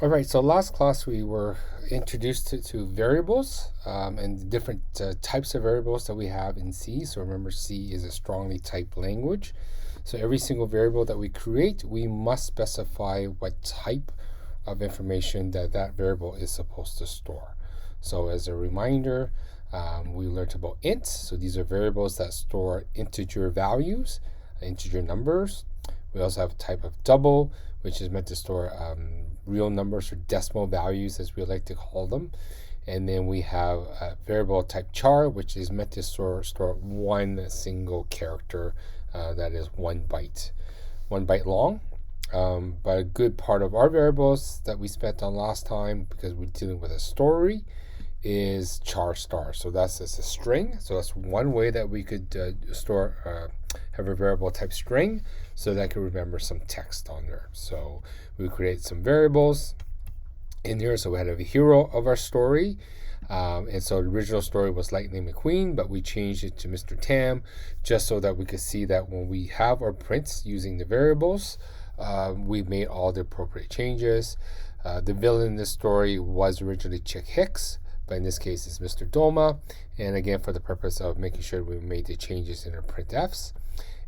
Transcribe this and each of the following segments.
All right, so last class we were introduced to variables and the different types of variables that we have in C. So remember, C is a strongly typed language. So every single variable that we create, we must specify what type of information that variable is supposed to store. So as a reminder, we learned about ints. So these are variables that store integer values, integer numbers. We also have a type of double, which is meant to store real numbers or decimal values, as we like to call them. And then we have a variable type char, which is meant to store one single character that is 1 byte long. But a good part of our variables that we spent on last time, because we're dealing with a story, is char star. So that's a string. So that's one way that we could have a variable type string, so that I can remember some text on there. So we create some variables in here. So we had a hero of our story. And so the original story was Lightning McQueen, but we changed it to Mr. Tam just so that we could see that when we have our prints using the variables, we made all the appropriate changes. The villain in this story was originally Chick Hicks, but in this case it's Mr. Doma. And again, for the purpose of making sure we made the changes in our printfs.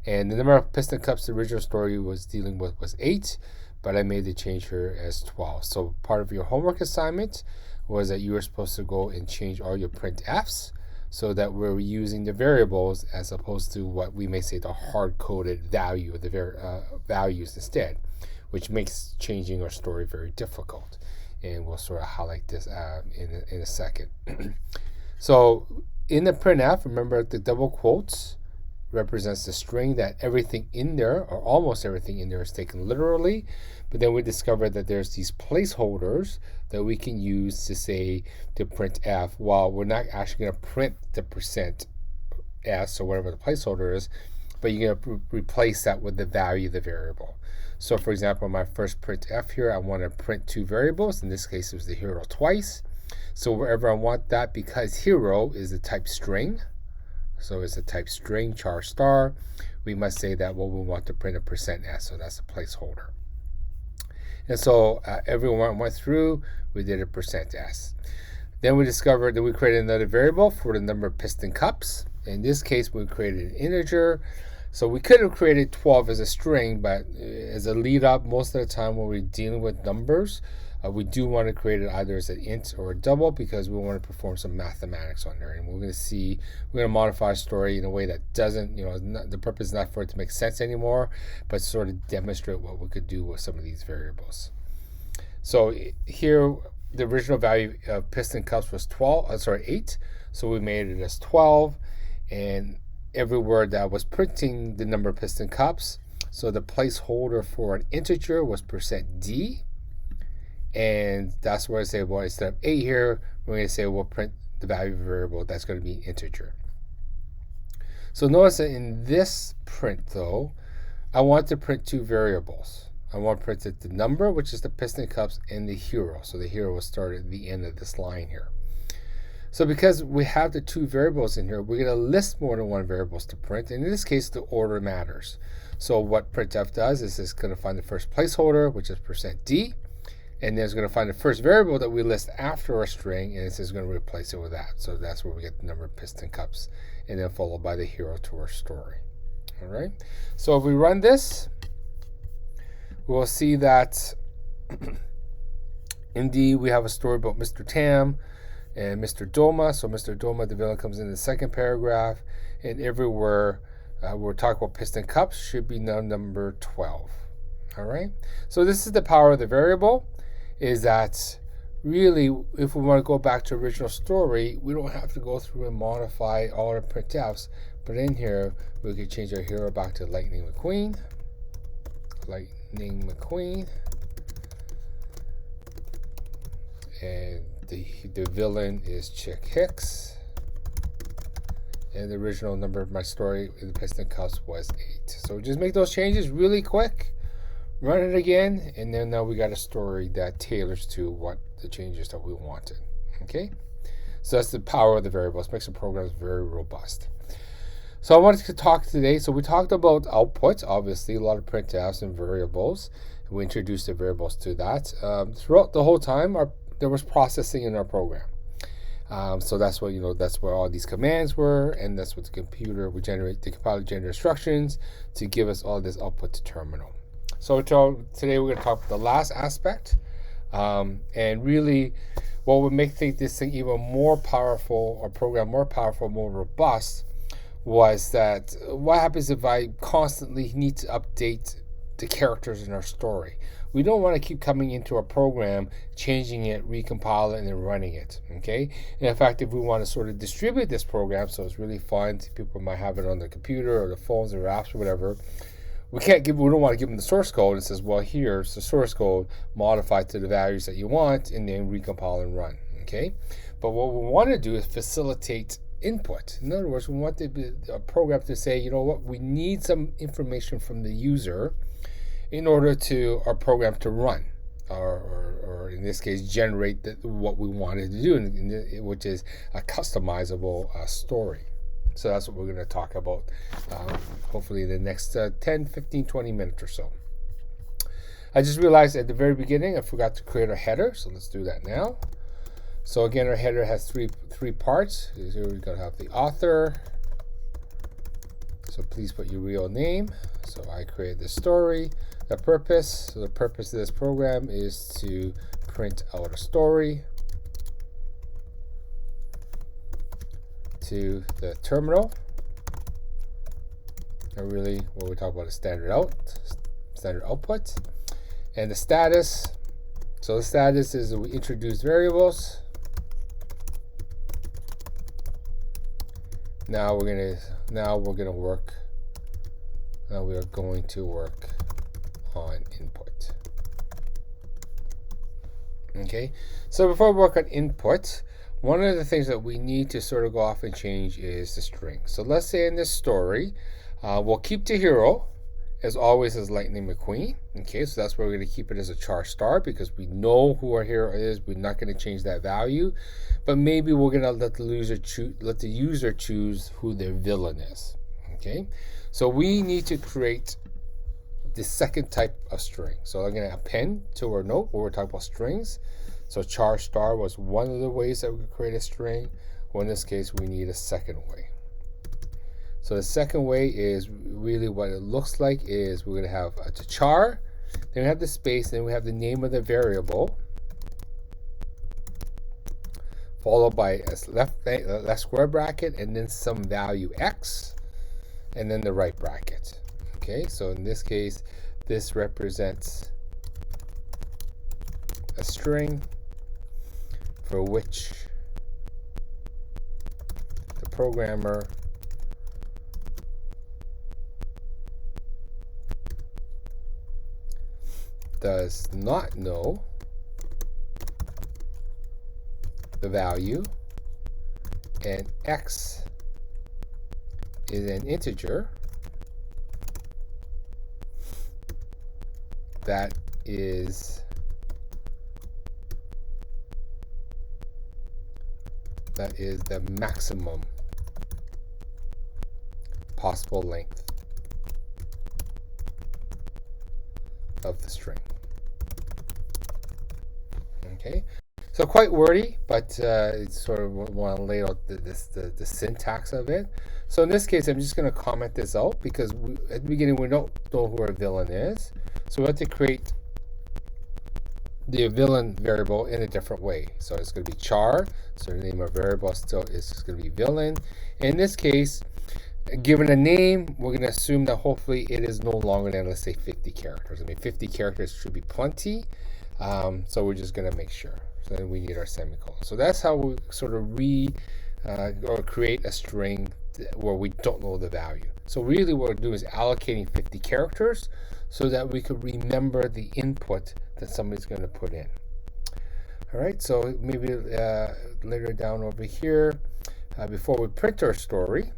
And the number of piston cups the original story was dealing with was 8, but I made the change here as 12. So part of your homework assignment was that you were supposed to go and change all your printfs so that we're using the variables as opposed to what we may say the hard-coded value of the values instead, which makes changing our story very difficult. And we'll sort of highlight this in a second. So in the printf, remember the double quotes represents the string that everything in there, or almost everything in there, is taken literally. But then we discovered that there's these placeholders that we can use to say to print f, while we're not actually going to print the %s or whatever the placeholder is, but you're going to replace that with the value of the variable. So for example, my first printf here, I want to print 2 variables. In this case, it was the hero twice. So wherever I want that, because hero is the type string, so it's a type string char star, we must say that we want to print a %s, so that's a placeholder. And so everyone went through, we did a %s. Then we discovered that we created another variable for the number of piston cups. In this case, we created an integer. So we could have created 12 as a string, but as a lead up, most of the time when we're dealing with numbers, we do want to create it either as an int or a double, because we want to perform some mathematics on there. And we're going to modify a story in a way that doesn't, the purpose is not for it to make sense anymore, but sort of demonstrate what we could do with some of these variables. So here, the original value of piston cups was 8. So we made it as 12. And every word that was printing the number of piston cups, so the placeholder for an integer was %d. And that's where I say, well, instead of 8 here, we're going to say we'll print the value of a variable that's going to be integer. So notice that in this print, though, I want to print 2 variables. I want to print the number, which is the piston cups, and the hero. So the hero will start at the end of this line here. So because we have the 2 variables in here, we're going to list more than 1 variables to print. And in this case, the order matters. So what printf does is it's going to find the first placeholder, which is %d. And then it's going to find the first variable that we list after our string, and it's just going to replace it with that. So that's where we get the number of piston cups, and then followed by the hero to our story. All right. So if we run this, we'll see that indeed we have a story about Mr. Tam and Mr. Doma. So Mr. Doma, the villain, comes in the second paragraph, and everywhere we're talking about piston cups should be number 12. All right. So this is the power of the variable. Is that really, if we want to go back to original story, we don't have to go through and modify all our printfs. But in here, we could change our hero back to Lightning McQueen. And the villain is Chick Hicks. And the original number of my story in the piston cups was 8. So just make those changes really quick. Run it again, and then now we got a story that tailors to what the changes that we wanted. Okay, so that's the power of the variables. Makes the programs very robust. So I wanted to talk today. So we talked about outputs, obviously a lot of printfs and variables. We introduced the variables to that. Throughout the whole time, there was processing in our program. So that's what that's where all these commands were, and that's what the computer would generate. The compiler generate instructions to give us all this output to terminal. So today we're going to talk about the last aspect, and really, what would make this thing even more powerful, or program more powerful, more robust, was that what happens if I constantly need to update the characters in our story. We don't want to keep coming into our program, changing it, recompiling it, and then running it. Okay. And in fact, if we want to sort of distribute this program so it's really fun, people might have it on their computer or the phones or apps or whatever. We don't want to give them the source code. It says, well, here's the source code, modified to the values that you want, and then recompile and run. Okay. But what we want to do is facilitate input. In other words, we want a program to say, you know what, we need some information from the user in order to our program to run, or in this case, generate what we wanted to do, which is a customizable story. So that's what we're going to talk about, hopefully in the next 10, 15, 20 minutes or so. I just realized at the very beginning I forgot to create a header, so let's do that now. So again, our header has three parts. Here we're going to have the author. So please put your real name. So I created this story. The purpose. So the purpose of this program is to print out a story to the terminal. And really, what we talk about is standard output. And the status. So the status is that we introduce variables. Now we are going to work on input. Okay, so before we work on input, one of the things that we need to sort of go off and change is the string. So let's say in this story, we'll keep the hero as always as Lightning McQueen. Okay, so that's where we're going to keep it as a char star, because we know who our hero is. We're not going to change that value, but maybe we're going to let the user choose who their villain is. Okay, so we need to create the second type of string. So I'm going to append to our note where we're talking about strings. So char star was one of the ways that we could create a string. Well, in this case, we need a second way. So the second way is really what it looks like is we're going to have a char, then we have the space, then we have the name of the variable, followed by a left square bracket, and then some value x, and then the right bracket. Okay, so in this case, this represents a string for which the programmer does not know the value, and x is an integer that is the maximum possible length of the string. Okay, so quite wordy, but it's sort of want to lay out the syntax of it. So in this case, I'm just going to comment this out because at the beginning we don't know who our villain is. So we have to create the villain variable in a different way. So it's going to be char. So the name of variable still is just going to be villain. In this case, given a name, we're going to assume that hopefully it is no longer than, let's say, 50 characters. I mean, 50 characters should be plenty. So we're just going to make sure. So then we need our semicolon. So that's how we sort of or create a string where we don't know the value. So really what we're doing is allocating 50 characters so that we could remember the input that somebody's going to put in. All right, so maybe later down over here, before we print our story,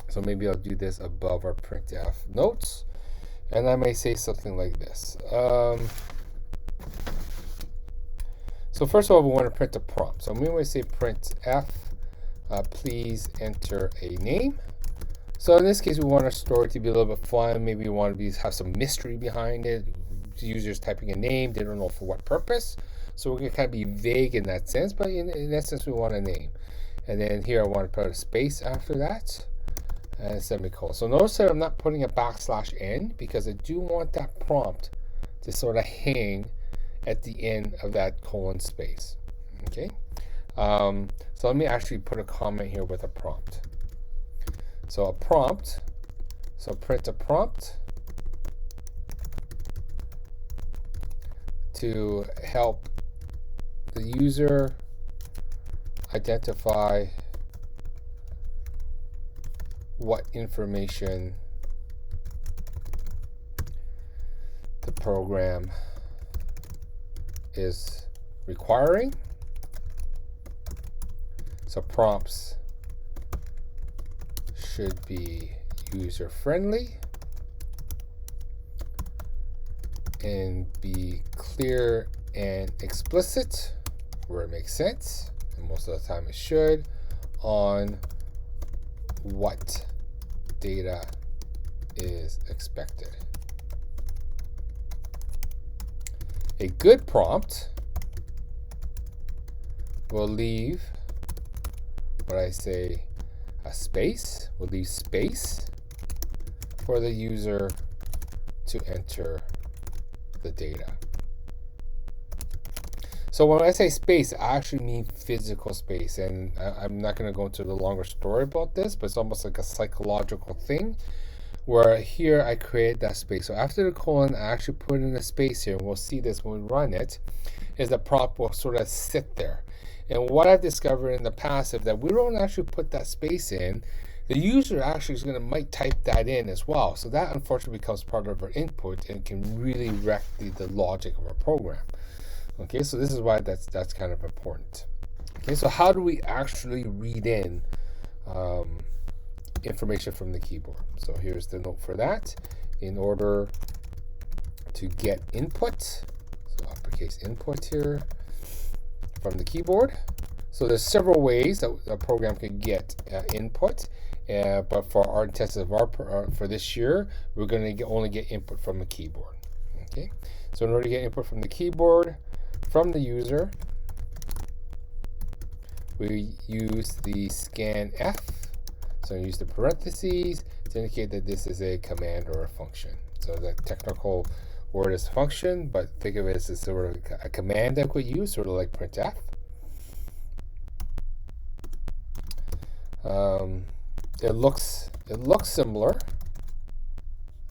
so maybe I'll do this above our printf notes, and I may say something like this. So first of all, we want to print a prompt. So I'm going to say printf, please enter a name. So in this case, we want our story to be a little bit fun. Maybe we want to have some mystery behind it. the user's typing a name, they don't know for what purpose. So we're going to kind of be vague in that sense, but in essence, we want a name. And then here I want to put a space after that, and a semicolon. So notice that I'm not putting a \n because I do want that prompt to sort of hang at the end of that colon space. Okay, so let me actually put a comment here with a prompt. So a prompt, so print a prompt to help the user identify what information the program is requiring. So prompts should be user-friendly and be clear and explicit where it makes sense, and most of the time it should, on what data is expected. A good prompt will leave what I say a space, will leave space for the user to enter the data. So when I say space, I actually mean physical space, and I'm not going to go into the longer story about this, but it's almost like a psychological thing where here I create that space. So after the colon, I actually put in a space here, and we'll see this when we run it, is the prompt will sort of sit there. And what I've discovered in the past is that we don't actually put that space in, the user actually is might type that in as well. So that unfortunately becomes part of our input and can really wreck the logic of our program. Okay, so this is why that's kind of important. Okay, so how do we actually read in information from the keyboard? So here's the note for that. In order to get input, so uppercase input here from the keyboard. So there's several ways that a program can get input, but for our intensive for this year, we're going to only get input from the keyboard. Okay, so in order to get input from the keyboard, from the user, we use the scanf. So use the parentheses to indicate that this is a command or a function. So the technical word is function, but think of it as sort of a command that we use, sort of like printf. It looks similar.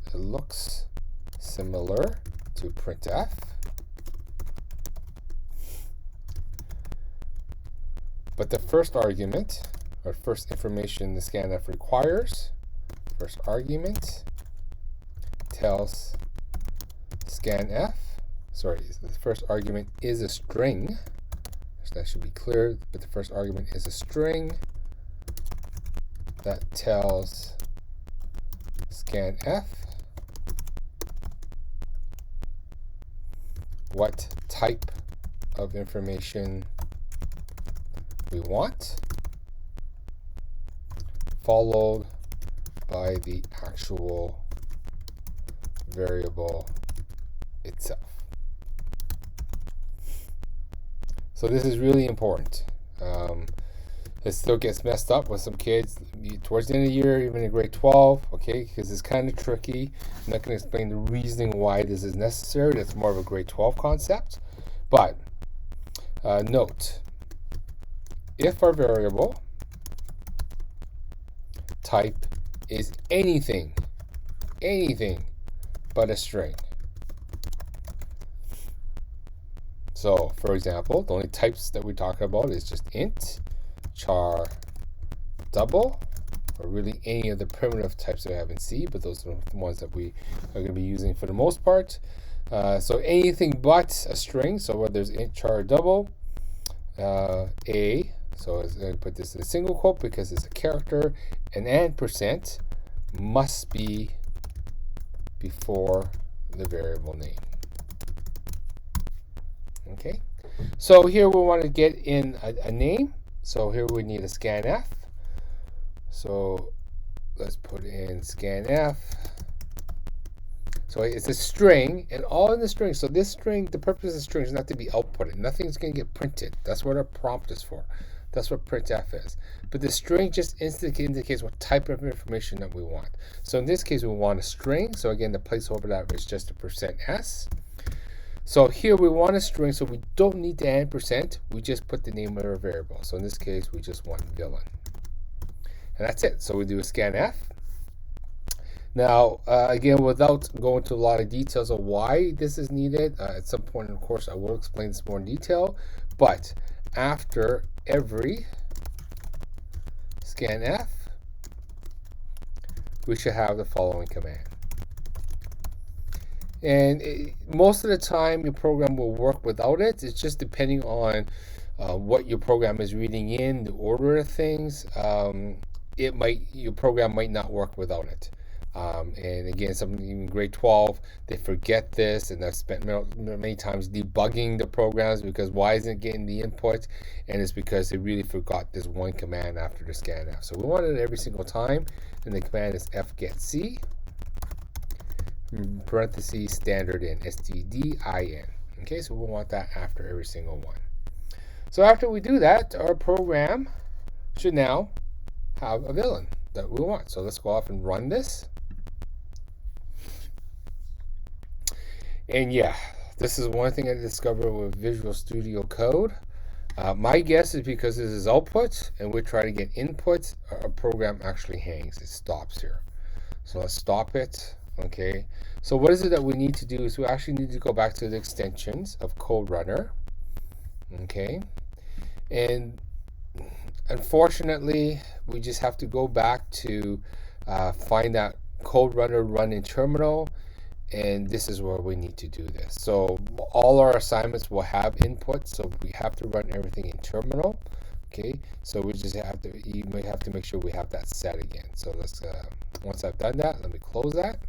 It looks similar to printf. But the first argument, or first information the scanf requires, first argument tells scanf, the first argument is a string, so that should be clear, but the first argument is a string that tells scanf what type of information we want, followed by the actual variable itself. So this is really important. It still gets messed up with some kids towards the end of the year, even in grade 12, okay, because it's kind of tricky. I'm not going to explain the reasoning why this is necessary. That's more of a grade 12 concept. But note, if our variable type is anything but a string. So, for example, the only types that we talk about is just int, char, double, or really any of the primitive types that we have in C, but those are the ones that we are going to be using for the most part. So anything but a string, so whether it's int, char, double, a, so I'm going to put this in a single quote because it's a character, and percent must be before the variable name. Okay, so here we want to get in a name. So here we need a scanf. So let's put in scanf. So it's a string, and all in the string. So this string, the purpose of the string is not to be outputted. Nothing's going to get printed. That's what our prompt is for. That's what printf is. But the string just indicates what type of information that we want. So in this case, we want a string. So again, the placeholder that is just a %s. So here we want a string, so we don't need the ampersand. We just put the name of our variable. So in this case, we just want villain. And that's it. So we do a scanf. Now, again, without going into a lot of details of why this is needed, at some point in the course, I will explain this more in detail. But after every scanf, we should have the following command. And most of the time, your program will work without it. It's just depending on what your program is reading in, the order of things. Your program might not work without it. And again, some in grade 12, they forget this, and I've spent many times debugging the programs because why isn't it getting the input? And it's because they really forgot this one command after the scanf. So we want it every single time, and the command is fgetC, parentheses standard in, stdin. Okay, so we want that after every single one. So after we do that, our program should now have a villain that we want. So let's go off and run this. And yeah, this is one thing I discovered with Visual Studio Code. My guess is because this is output and we're trying to get input, our program actually hangs. It stops here. So let's stop it. Okay, so what is it that we need to do is we actually need to go back to the extensions of CodeRunner. Okay, and unfortunately, we just have to go back to find that CodeRunner run in terminal, and this is where we need to do this. So all our assignments will have input, so we have to run everything in terminal. Okay, so we just have to, you may have to make sure we have that set again. So let's, once I've done that, let me close that.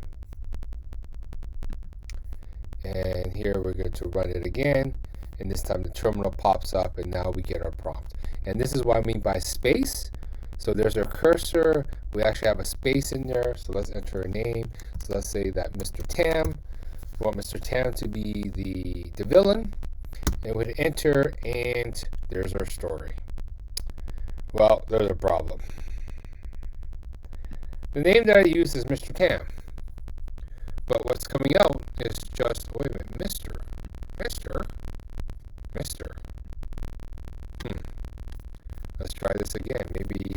And here we're going to run it again, and this time the terminal pops up, and now we get our prompt. And this is what I mean by space. So there's our cursor. We actually have a space in there. So let's enter a name. So let's say that Mr. Tam. We want Mr. Tam to be the villain. And we hit enter, and there's our story. Well, there's a problem. The name that I use is Mr. Tam. But what's coming out is just, wait a minute, Mr. Let's try this again. Maybe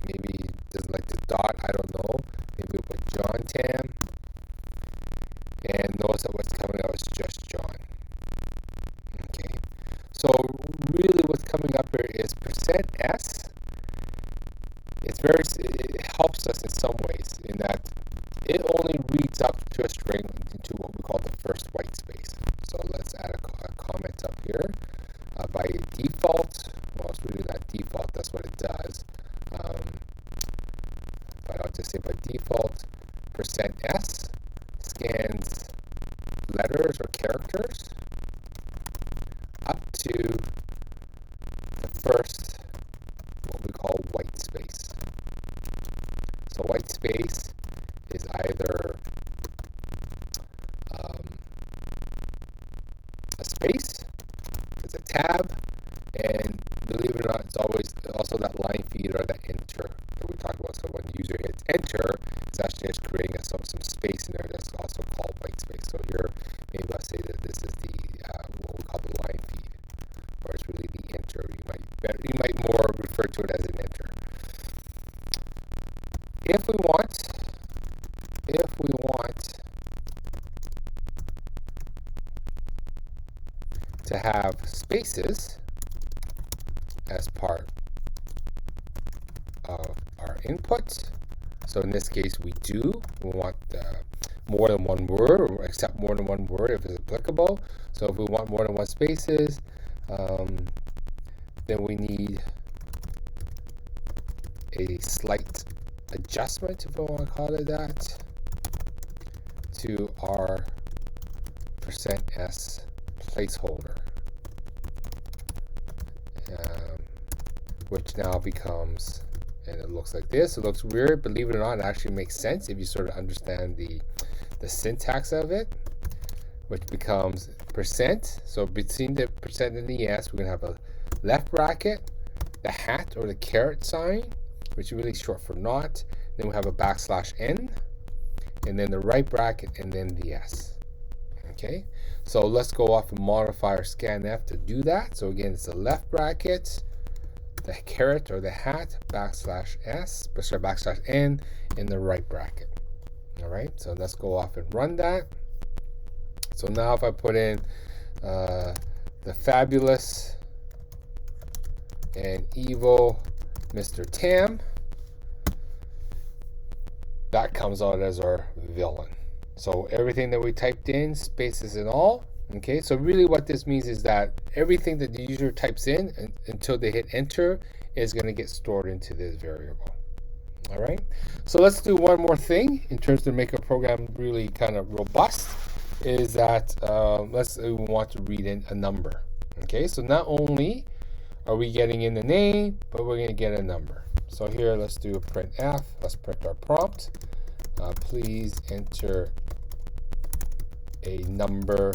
it doesn't like the dot, I don't know. Maybe we'll put John Tam. And notice that what's coming out is just John. Okay. So really what's coming up here is %s. It helps us in some ways in that it only reads up to a string into what we call the first white space. So let's add a comment up here. By default, well, it's really not default, that's what it does. But I'll just say by default, %s scans letters or characters up to the first, what we call white space. So white space is either a space, it's a tab, and believe it or not, it's always also that line feed or that enter that we talked about. So when the user hits enter, it's actually just creating some space in there that's also called white space. So here, maybe I'll say that this is the what we call the line feed, or it's really the enter. You might more refer to it as an enter. If we want to have spaces as part of our input, so in this case we want more than one word, or accept more than one word if it's applicable. So if we want more than one spaces, then we need a slight adjustment, if I want to call it that, to our %s placeholder, which now becomes, and it looks like this. It looks weird, believe it or not, it actually makes sense if you sort of understand the the syntax of it, which becomes percent. So between the percent and the S, we're going to have a left bracket, the hat or the caret sign, which is really short for not. Then we have a \n, and then the right bracket, and then the S. Okay, so let's go off and modify our scanf to do that. So again, it's the left bracket, the caret or the hat, \n, in the right bracket. All right, so let's go off and run that. So now if I put in the fabulous and evil Mr. Tam, that comes out as our villain. So everything that we typed in, spaces and all. Okay, so really what this means is that everything that the user types in until they hit enter is going to get stored into this variable. All right, so let's do one more thing in terms to make a program really kind of robust, is that we want to read in a number. Okay, so not only are we getting in the name, but we're going to get a number. So here, let's do a printf. Let's print our prompt. Please enter a number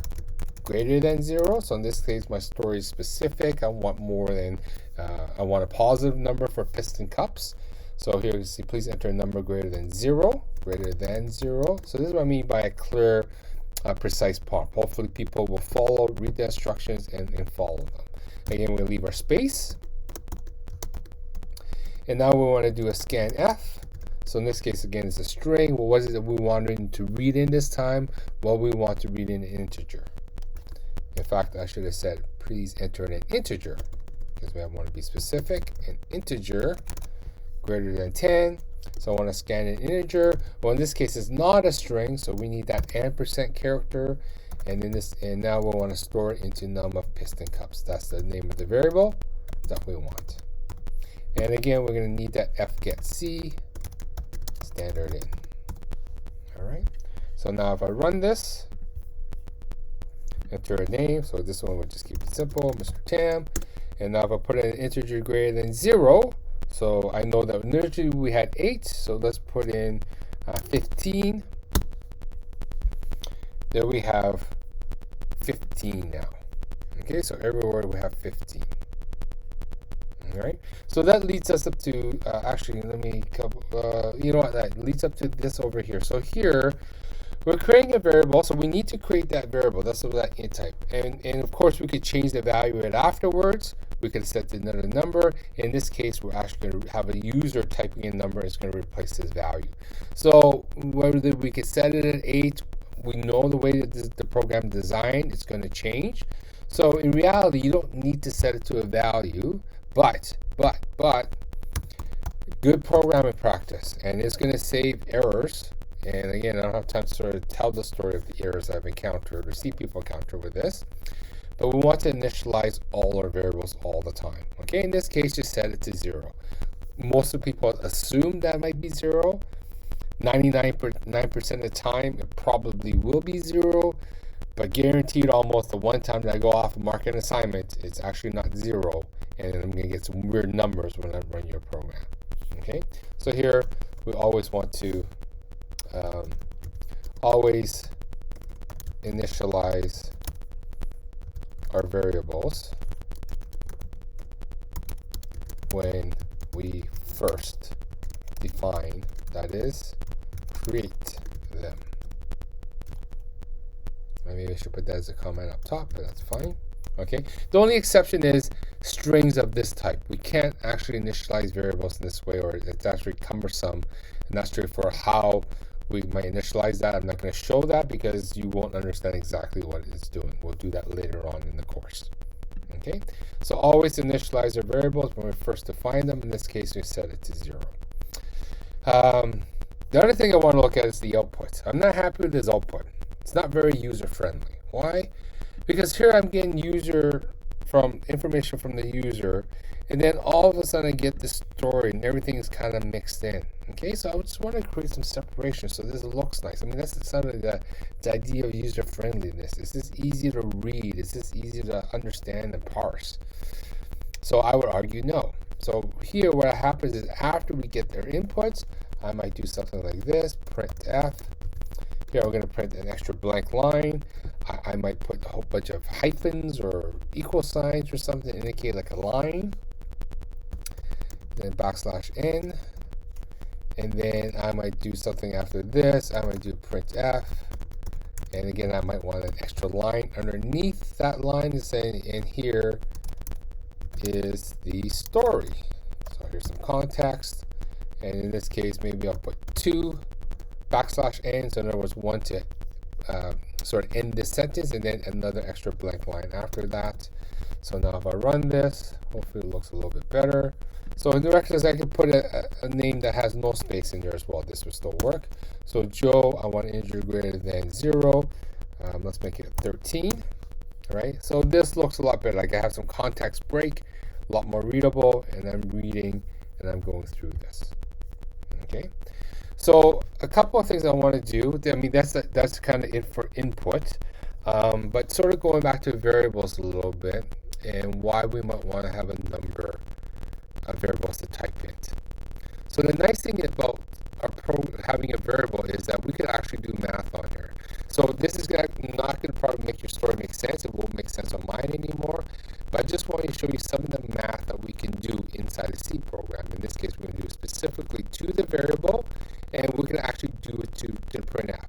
greater than 0. So in this case, my story is specific. I want more than, I want a positive number for piston cups. So here you see, please enter a number greater than 0, greater than 0. So this is what I mean by a clear, precise prompt. Hopefully people will follow, read the instructions, and follow them. Again, we'll leave our space. And now we want to do a scanf. So in this case, again, it's a string. Well, what is it that we wanted to read in this time? Well, we want to read in an integer. In fact, I should have said, please enter in an integer, because we want to be specific. An integer greater than 10. So I want to scan an integer. Well, in this case, it's not a string, so we need that ampersand character. And now we want to store it into num of piston cups. That's the name of the variable that we want. And again, we're going to need that fgetC standard in. All right. So now if I run this, enter a name. So this one we'll just keep it simple, Mr. Tam. And now if I put in an integer greater than 0, so I know that initially we had 8. So let's put in 15. There we have 15 now. Okay, so everywhere we have 15. All right, so that leads us up to actually, let me you know what, that leads up to this over here. So here we're creating a variable, so we need to create that variable. That's that int type, and of course we could change the value of it afterwards. We could set another number. In this case, we're actually going to have a user typing in a number, and it's going to replace this value. So whether we could set it at 8, we know the way that the program designed, it's going to change. So in reality, you don't need to set it to a value, but good programming practice, and it's going to save errors. And again, I don't have time to sort of tell the story of the errors I've encountered or see people encounter with this, but we want to initialize all our variables all the time. Okay, in this case, just set it to 0. Most of the people assume that might be 0. 99% of the time, it probably will be 0, but guaranteed almost the one time that I go off and mark an assignment, it's actually not 0, and I'm going to get some weird numbers when I run your program. Okay, so here we always want to always initialize our variables when we first define, that is, create them. Maybe I should put that as a comment up top, but that's fine. Okay, the only exception is strings of this type. We can't actually initialize variables in this way, or it's actually cumbersome and not straightforward how we might initialize that. I'm not going to show that because you won't understand exactly what it's doing. We'll do that later on in the course. Okay, so always initialize our variables when we first define them. In this case, we set it to 0. The other thing I want to look at is the output. I'm not happy with this output. It's not very user friendly. Why? Because here I'm getting information from the user, and then all of a sudden I get this story and everything is kind of mixed in. Okay, so I just want to create some separation so this looks nice. I mean, that's sort of the idea of user friendliness. Is this easy to read? Is this easy to understand and parse? So I would argue no. So here what happens is after we get their inputs, I might do something like this, printf. Here we're going to print an extra blank line. I might put a whole bunch of hyphens or equal signs or something to indicate like a line. Then \n. And then I might do something after this. I might do printf. And again, I might want an extra line underneath that line is saying, and here is the story. So here's some context. And in this case, maybe I'll put 2 \n. So in other words, one to sort of end this sentence, and then another extra blank line after that. So now if I run this, hopefully it looks a little bit better. So in directions, I can put a name that has no space in there as well. This will still work. So Joe, I want an integer greater than 0. Let's make it 13. All right. So this looks a lot better. Like I have some context break, a lot more readable, and I'm reading and I'm going through this. Okay. So a couple of things I want to do. I mean, that's kind of it for input. But sort of going back to variables a little bit and why we might want to have a number of variables to type in. So the nice thing about having a variable is that we could actually do math on here. So this is not going to probably make your story make sense. It won't make sense on mine anymore. But I just want to show you some of the math that we can do inside a C program. In this case, we're going to do it specifically to the variable, and we're going to actually do it to printf.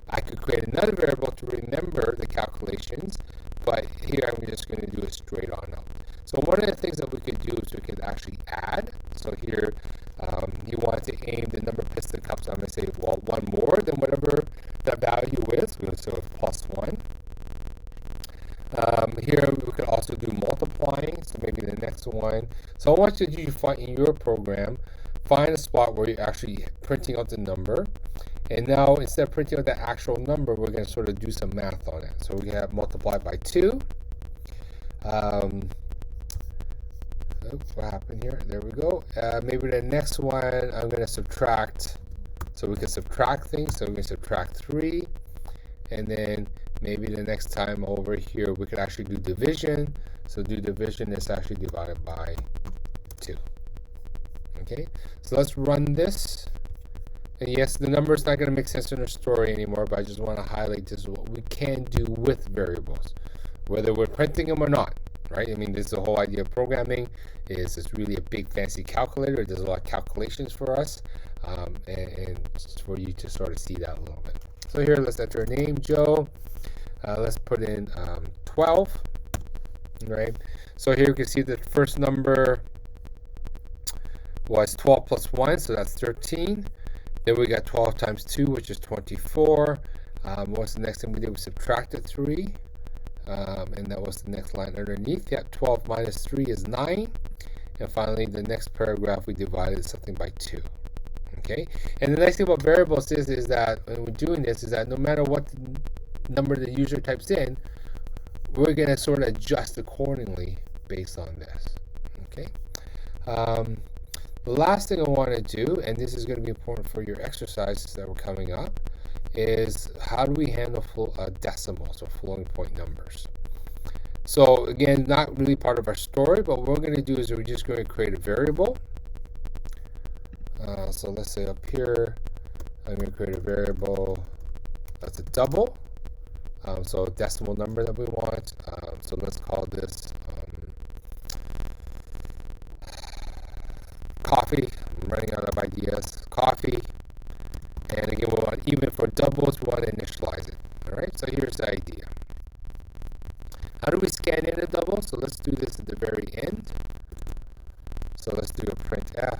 I could create another variable to remember the calculations, but here I'm just going to do it straight on out. So one of the things that we could do is we could actually add. So here, you want to aim the number of piston cups. I'm going to say, well, one more than whatever that value is. We're going to say +1. Here we could also do multiplying. So maybe the next one. So I want you to find in your program, find a spot where you're actually printing out the number. And now instead of printing out the actual number, we're going to sort of do some math on it. So we have multiply by 2. What happened here? There we go. Maybe the next one I'm going to subtract. So we can subtract things. So we're going to subtract 3. And then maybe the next time over here we could actually do division. So do division is actually divided by 2. Okay. So let's run this. And yes, the number is not going to make sense in our story anymore, but I just want to highlight this is what we can do with variables, whether we're printing them or not, right? I mean, this is the whole idea of programming. Is it's really a big fancy calculator. It does a lot of calculations for us, and for you to sort of see that a little bit. So here, let's enter a name, Joe. Let's put in 12, right? So here you can see the first number was 12 plus 1, so that's 13. Then we got 12 times 2, which is 24. What's the next thing we did? We subtracted 3. And that was the next line underneath. Yeah, 12 minus 3 is 9. And finally, the next paragraph, we divided something by 2. Okay? And the nice thing about variables is that when we're doing this, is that no matter what number the user types in, we're going to sort of adjust accordingly based on this. Okay? The last thing I want to do, and this is going to be important for your exercises that were coming up, is how do we handle decimals or floating point numbers. So again, not really part of our story, but what we're going to do is we're just going to create a variable. So let's say up here, I'm going to create a variable that's a double. So a decimal number that we want. So let's call this coffee. I'm running out of ideas. Coffee. And again, we want, even for doubles, we want to initialize it. All right, so here's the idea. How do we scan in a double? So let's do this at the very end. So let's do a printf.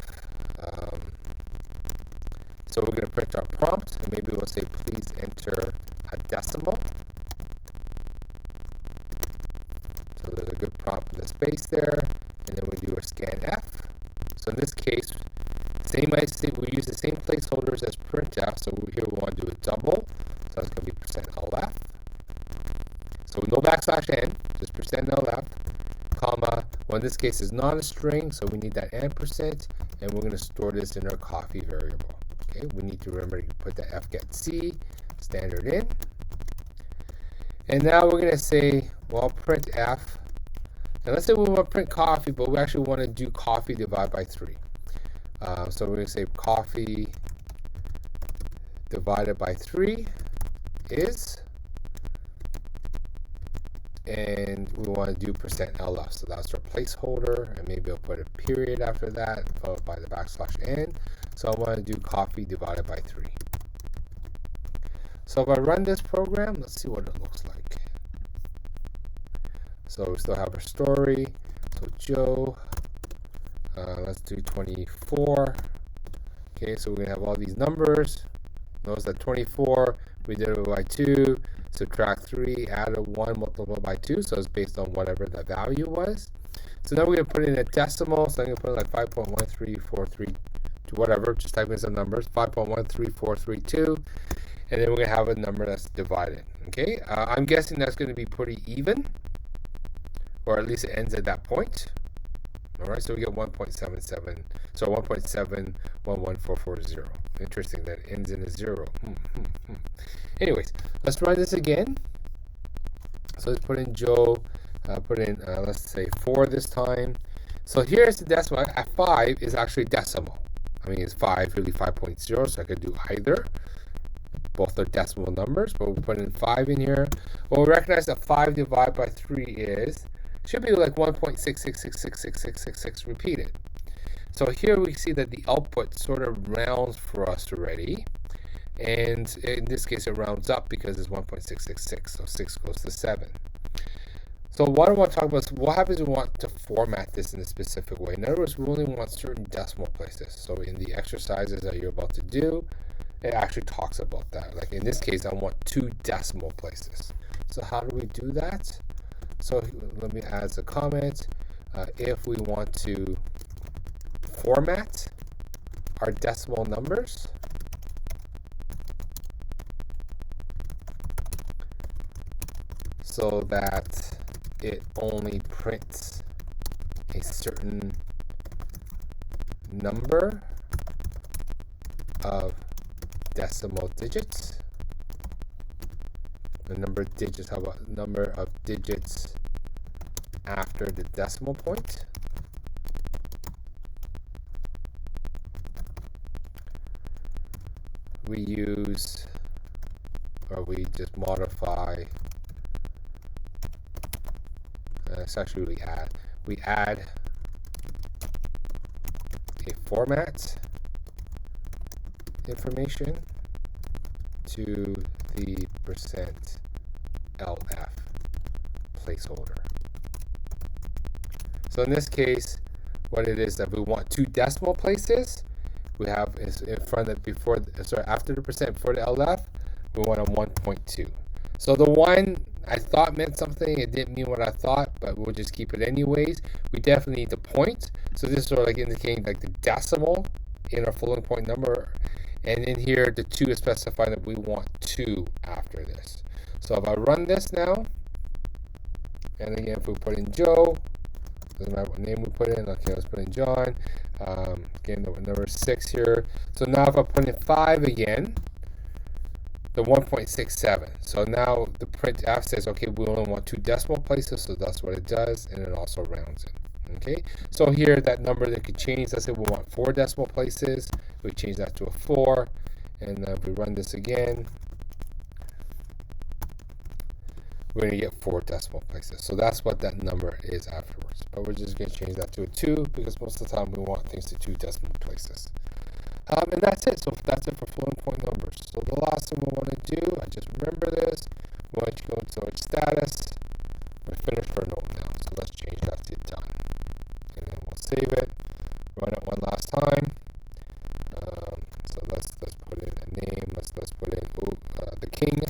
So we're going to print our prompt, and maybe we'll say, please enter a decimal. So there's a good prompt with a space there, and then we do a scanf. So in this case, we use the same placeholders as printf. So here we want to do a double. So that's going to be %lf. So no \n, just %lf, comma. Well, in this case, is not a string, so we need that ampersand, and we're going to store this in our coffee variable. Okay, we need to remember to put the fgetC standard in. And now we're going to say, well, printf. And let's say we want to print coffee, but we actually want to do coffee divided by 3. So we're going to say coffee divided by 3. is, and we want to do %LF. So that's our placeholder, and maybe I'll put a period after that, followed by the \n. So I want to do coffee divided by 3. So if I run this program, let's see what it looks like. So we still have our story. So Joe, let's do 24. Okay, so we're gonna have all these numbers. Notice that 24, we did it by 2, subtract 3, add a 1, multiply by 2, so it's based on whatever the value was. So now we're gonna put in a decimal, so I'm gonna put in like 5.13432, whatever, just type in some numbers, 5.13432, and then we're gonna have a number that's divided. Okay, I'm guessing that's gonna be pretty even, or at least it ends at that point. All right, so we get 1.77, so 1.711440. Interesting that it ends in a 0. Anyways, let's try this again. So let's put in Joe, put in, let's say 4 this time. So here's the decimal. At 5 is actually decimal. I mean, it's 5, really 5.0, so I could do either. Both are decimal numbers, but we'll put in 5 in here. Well, we recognize that 5 divided by 3 should be like 1.66666666 repeated. So here we see that the output sort of rounds for us already. And in this case, it rounds up because it's 1.666. So 6 goes to 7. So what I want to talk about is what happens if we want to format this in a specific way. In other words, we only want certain decimal places. So in the exercises that you're about to do, it actually talks about that. Like in this case, I want 2 decimal places. So how do we do that? So let me add a comment. If we want to format our decimal numbers, so that it only prints a certain number of decimal digits. The number of digits, how about number of digits after the decimal point? We use, or we just modify, it's actually we add a format information to the %LF placeholder. So in this case, what it is that we want 2 decimal places. We have is in front of before, sorry, after the %, before the LF, we want a 1.2. So the 1 I thought meant something. It didn't mean what I thought, but we'll just keep it anyways. We definitely need the point. So this is sort of like indicating like the decimal in our floating point number. And in here, the 2 is specifying that we want 2 after this. So if I run this now, and again, if we put in Joe, doesn't matter what name we put in. Okay, let's put in John. Again, number 6 here. So now if I put in 5 again, the 1.67. So now the printf says, okay, we only want 2 decimal places, so that's what it does, and it also rounds it. Okay, so here that number that could change. Let's say we want 4 decimal places. We change that to a 4, and if we run this again, we're going to get 4 decimal places. So that's what that number is afterwards. But we're just going to change that to a 2 because most of the time we want things to 2 decimal places. And that's it. So that's it for floating point numbers. So the last thing we want to do, I just remember this. We want to go to our status. We're finished for note now. So let's change that to done. And then we'll save it. Run it one last time. So let's put in a name. Let's put in the king.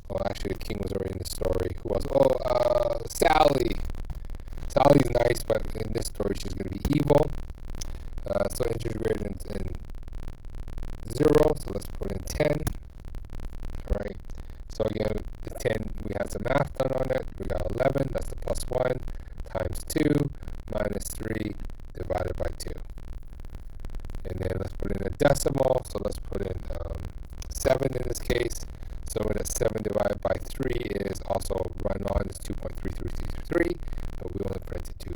Well, actually, the king was already in the story. Who was? Sally. Sally's nice, but in this story, she's going to be evil. So integrated in 0. So let's put in 10. All right. So again, the 10, we had some math done on it. We got 11. That's the +1 times 2 minus 3 divided by 2. And then let's put in a decimal. So let's put in 7 in this case. So when it's 7 divided by 3 is also run on is 2.3333, but we only printed 2